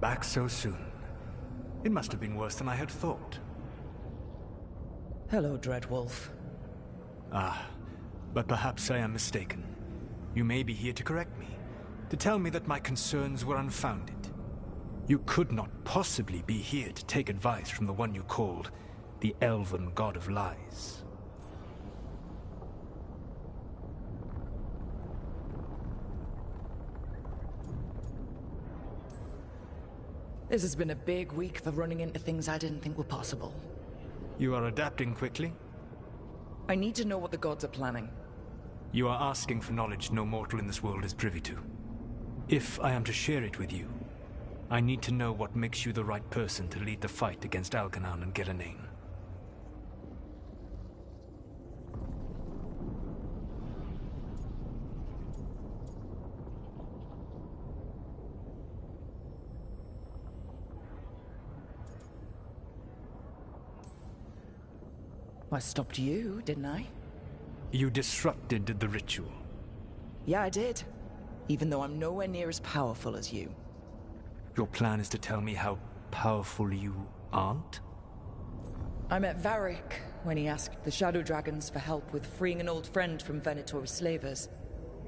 Back so soon. It must have been worse than I had thought. Hello, Dreadwolf. Ah, but perhaps I am mistaken. You may be here to correct me, to tell me that my concerns were unfounded. You could not possibly be here to take advice from the one you called the Elven God of Lies. This has been a big week for running into things I didn't think were possible. You are adapting quickly? I need to know what the gods are planning. You are asking for knowledge no mortal in this world is privy to. If I am to share it with you, I need to know what makes you the right person to lead the fight against Algernon and Gillenane. I stopped you, didn't I? You disrupted the ritual. Yeah, I did. Even though I'm nowhere near as powerful as you. Your plan is to tell me how powerful you aren't? I met Varric when he asked the Shadow Dragons for help with freeing an old friend from Venator's slavers.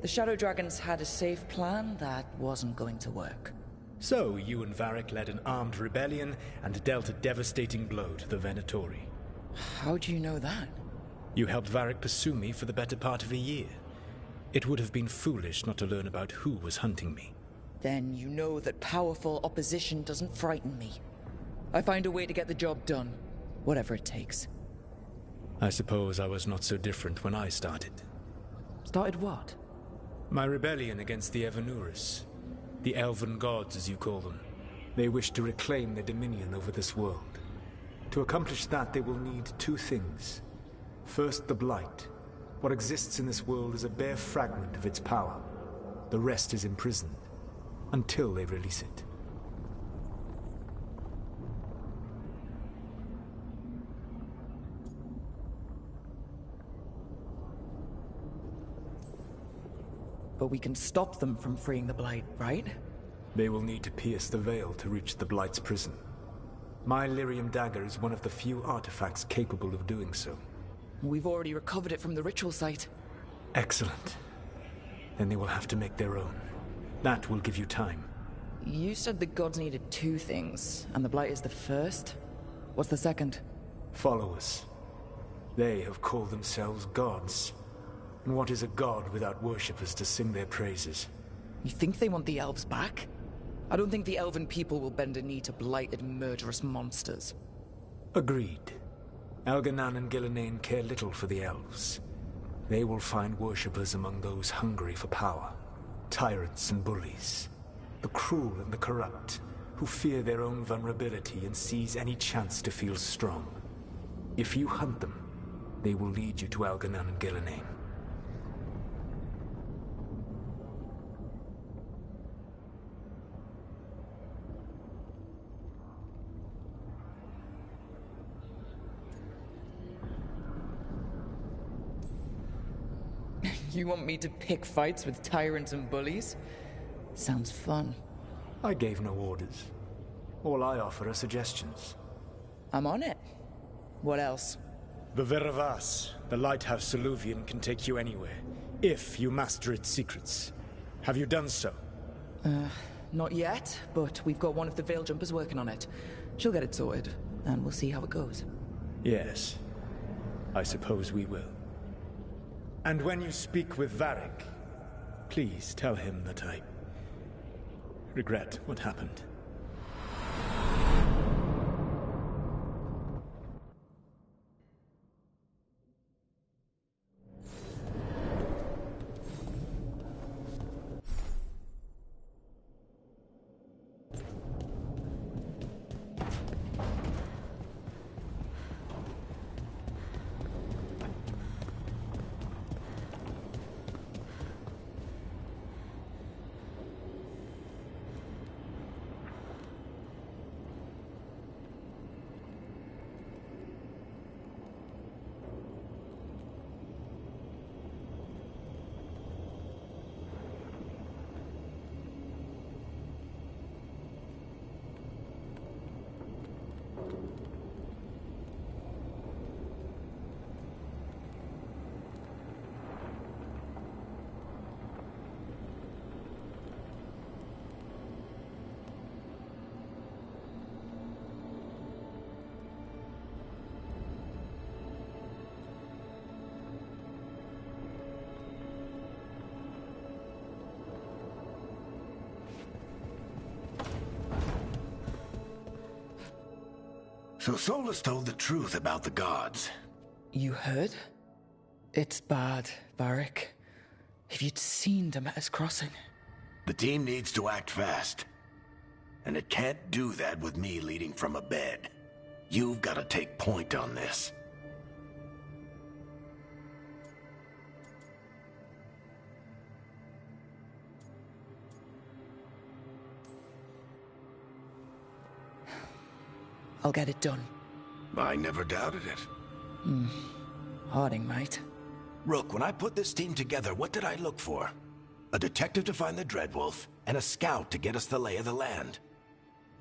The Shadow Dragons had a safe plan that wasn't going to work. So, you and Varric led an armed rebellion and dealt a devastating blow to the Venatori. How do you know that? You helped Varric pursue me for the better part of a year. It would have been foolish not to learn about who was hunting me. Then you know that powerful opposition doesn't frighten me. I find a way to get the job done, whatever it takes. I suppose I was not so different when I started. Started what? My rebellion against the Evanuris. The Elven Gods, as you call them. They wish to reclaim their dominion over this world. To accomplish that, they will need two things. First, the Blight. What exists in this world is a bare fragment of its power. The rest is imprisoned, until they release it. But we can stop them from freeing the Blight, right? They will need to pierce the veil to reach the Blight's prison. My Lyrium dagger is one of the few artifacts capable of doing so. We've already recovered it from the ritual site. Excellent. Then they will have to make their own. That will give you time. You said the gods needed two things, and the Blight is the first? What's the second? Followers. They have called themselves gods. And what is a god without worshippers to sing their praises? You think they want the elves back? I don't think the elven people will bend a knee to blighted, murderous monsters. Agreed. Algernon and Gillenane care little for the elves. They will find worshippers among those hungry for power. Tyrants and bullies. The cruel and the corrupt, who fear their own vulnerability and seize any chance to feel strong. If you hunt them, they will lead you to Algernon and Gillenane. You want me to pick fights with tyrants and bullies? Sounds fun. I gave no orders. All I offer are suggestions. I'm on it. What else? The Veravas, the lighthouse Soluvian, can take you anywhere, if you master its secrets. Have you done so? Not yet, but we've got one of the Veil Jumpers working on it. She'll get it sorted, and we'll see how it goes. Yes. I suppose we will. And when you speak with Varric, please tell him that I regret what happened. So Solus told the truth about the gods. You heard? It's bad, Varric. If you'd seen Demeter's crossing. The team needs to act fast. And it can't do that with me leading from a bed. You've got to take point on this. I'll get it done. I never doubted it. Harding, mate. Rook, when I put this team together, what did I look for? A detective to find the Dreadwolf, and a scout to get us the lay of the land.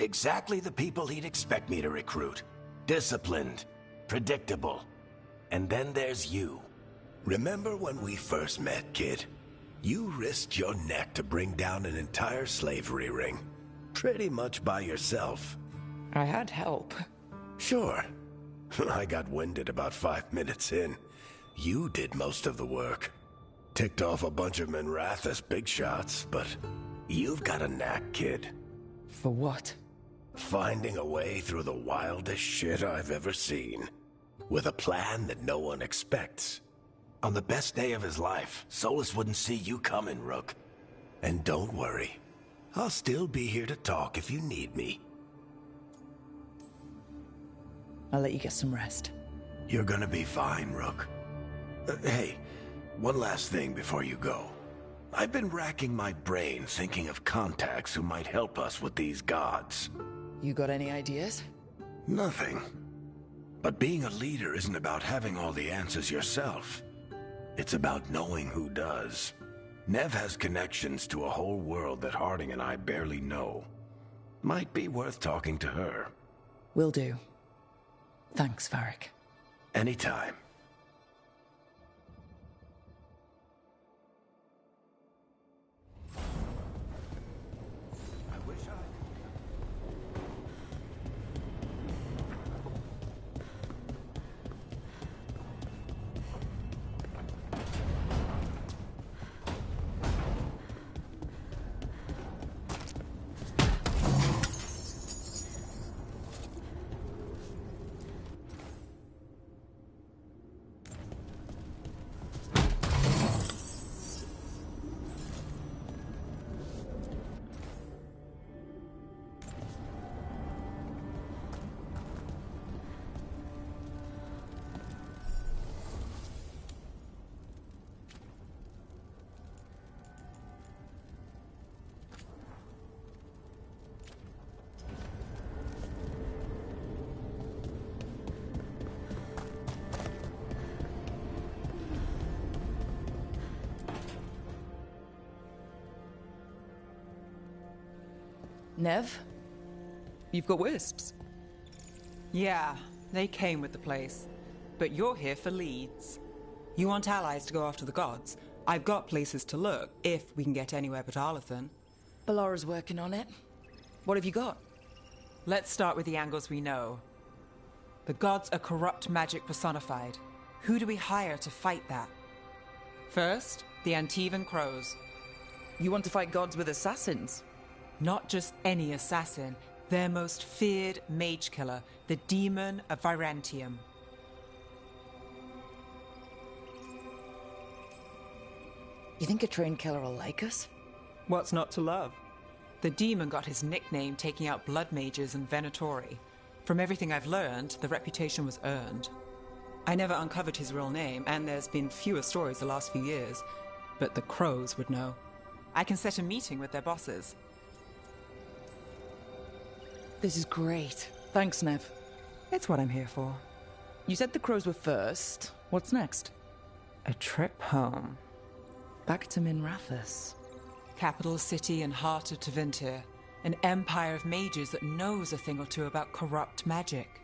Exactly the people he'd expect me to recruit. Disciplined, predictable. And then there's you. Remember when we first met, kid? You risked your neck to bring down an entire slavery ring. Pretty much by yourself. I had help. Sure. I got winded about 5 minutes in. You did most of the work. Ticked off a bunch of Minrathous big shots, but you've got a knack, kid. For what? Finding a way through the wildest shit I've ever seen. With a plan that no one expects. On the best day of his life, Solus wouldn't see you coming, Rook. And don't worry. I'll still be here to talk if you need me. I'll let you get some rest. You're gonna be fine, Rook. Hey, one last thing before you go. I've been racking my brain thinking of contacts who might help us with these gods. You got any ideas? Nothing. But being a leader isn't about having all the answers yourself. It's about knowing who does. Nev has connections to a whole world that Harding and I barely know. Might be worth talking to her. Will do. Thanks, Varric. Anytime. Nev? You've got wisps. Yeah, they came with the place. But you're here for leads. You want allies to go after the gods? I've got places to look, if we can get anywhere but Arlathan. Ballara's working on it. What have you got? Let's start with the angles we know. The gods are corrupt magic personified. Who do we hire to fight that? First, the Antivan Crows. You want to fight gods with assassins? Not just any assassin, their most feared mage killer, the Demon of Virantium. You think a trained killer will like us? What's not to love? The demon got his nickname taking out blood mages and Venatori. From everything I've learned, the reputation was earned. I never uncovered his real name, and there's been fewer stories the last few years, but the Crows would know. I can set a meeting with their bosses. This is great. Thanks, Nev. It's what I'm here for. You said the Crows were first. What's next? A trip home. Back to Minrathous. Capital city and heart of Tevinter. An empire of mages that knows a thing or two about corrupt magic.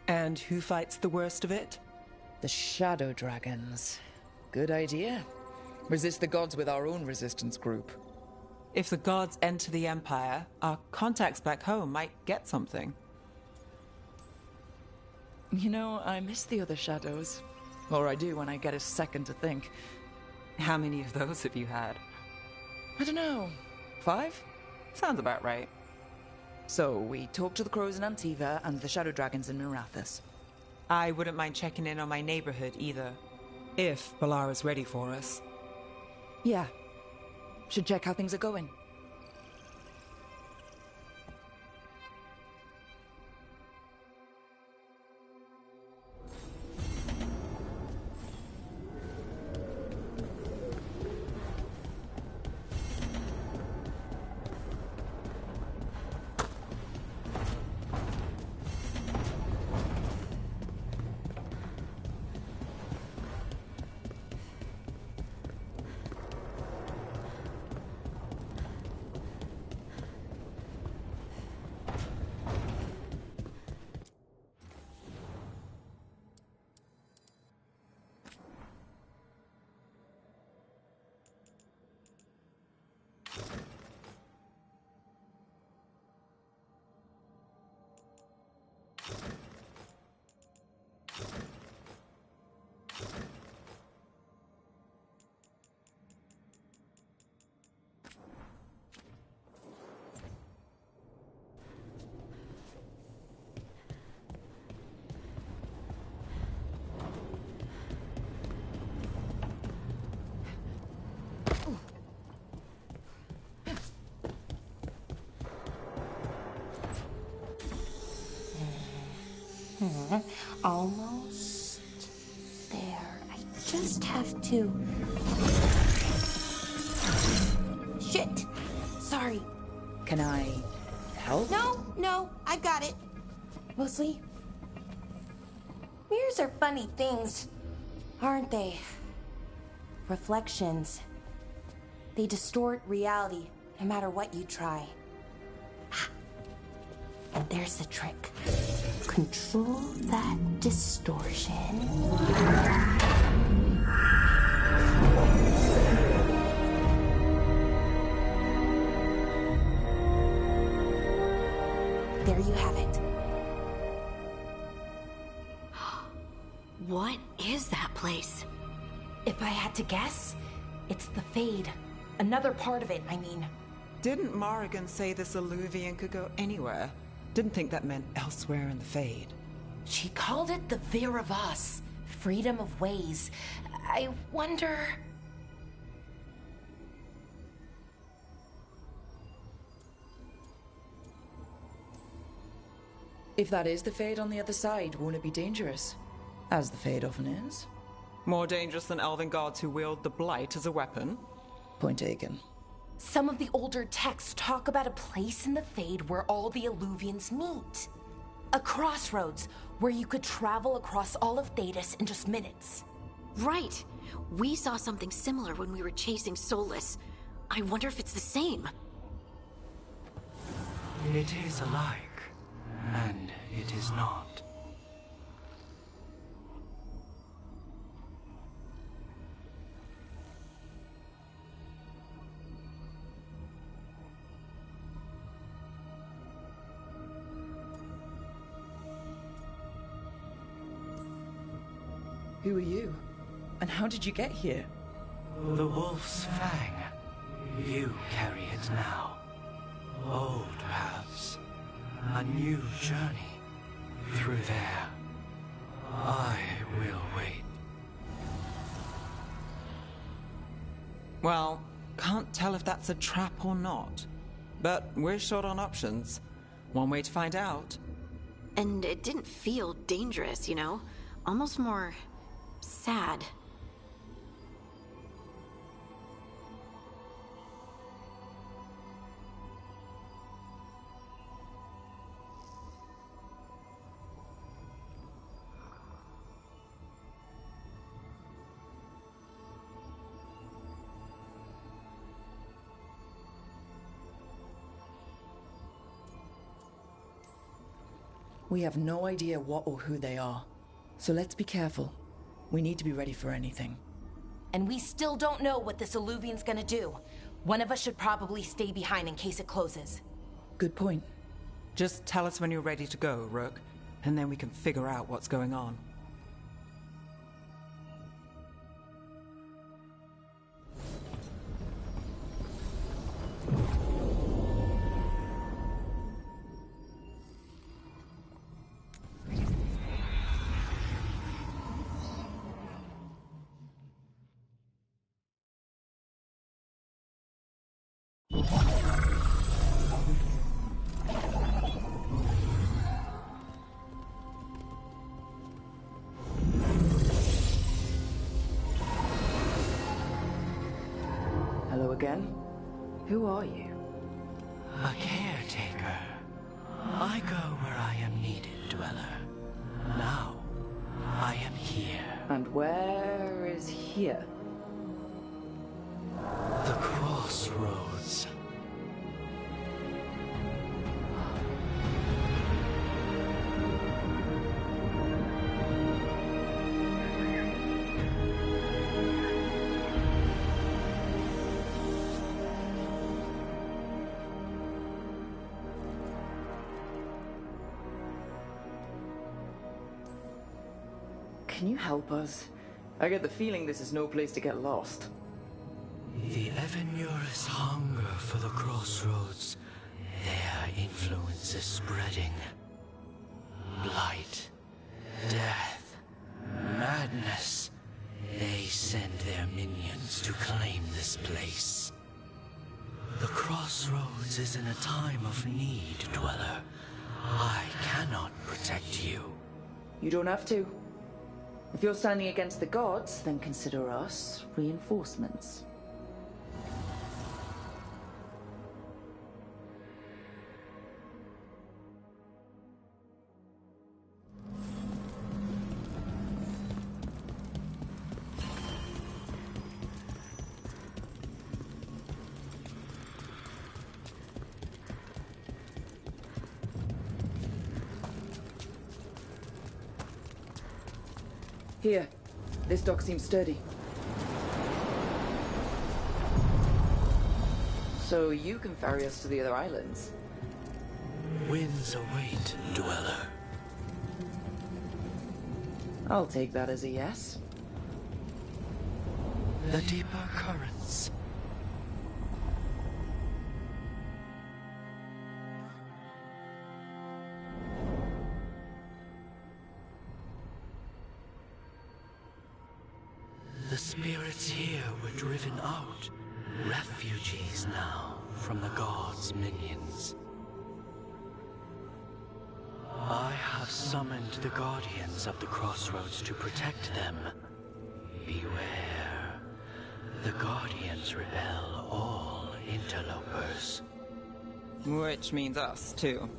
And who fights the worst of it? The Shadow Dragons. Good idea. Resist the gods with our own resistance group. If the gods enter the empire, our contacts back home might get something. You know, I miss the other shadows. Or I do when I get a second to think. How many of those have you had? I don't know. 5? Sounds about right. So we talked to the crows in Antiva and the shadow dragons in Mirathas. I wouldn't mind checking in on my neighborhood either. If Balara's ready for us. Yeah. Should check how things are going. Almost there. I just have to... Shit! Sorry. Can I help? No, I've got it. Mostly. Mirrors are funny things, aren't they? Reflections. They distort reality, no matter what you try. And there's the trick. Control that distortion. There you have it. What is that place? If I had to guess, it's the Fade. Another part of it, I mean. Didn't Morrigan say this Illuvian could go anywhere? Didn't think that meant elsewhere in the Fade. She called it the Veer of Us. Freedom of ways. I wonder... If that is the Fade on the other side, won't it be dangerous? As the Fade often is. More dangerous than elven gods who wield the Blight as a weapon? Point taken. Some of the older texts talk about a place in the Fade where all the Illuvians meet. A crossroads where you could travel across all of Thedas in just minutes. Right. We saw something similar when we were chasing Solus. I wonder if it's the same. It is alike, and it is not. Who are you? And how did you get here? The Wolf's Fang. You carry it now. Old paths. A new journey. Through there. I will wait. Well, can't tell if that's a trap or not. But we're short on options. One way to find out. And it didn't feel dangerous, you know? Almost more... sad. We have no idea what or who they are. So let's be careful. We need to be ready for anything. And we still don't know what this Illuvian's gonna do. One of us should probably stay behind in case it closes. Good point. Just tell us when you're ready to go, Rook, and then we can figure out what's going on. Hello again. Who are you? A caretaker. I go where I am needed, Dweller. Now, I am here. And where is here? The crossroads. Can you help us? I get the feeling this is no place to get lost. The Evanurus hunger for the crossroads. Their influence is spreading. Blight, death, madness. They send their minions to claim this place. The crossroads is in a time of need, Dweller. I cannot protect you. You don't have to. If you're standing against the gods, then consider us reinforcements. Here. This dock seems sturdy. So you can ferry us to the other islands? Winds await, Dweller. I'll take that as a yes. The deeper currents. The spirits here were driven out, refugees now from the gods' minions. I have summoned the guardians of the crossroads to protect them. Beware. The guardians repel all interlopers. Which means us, too.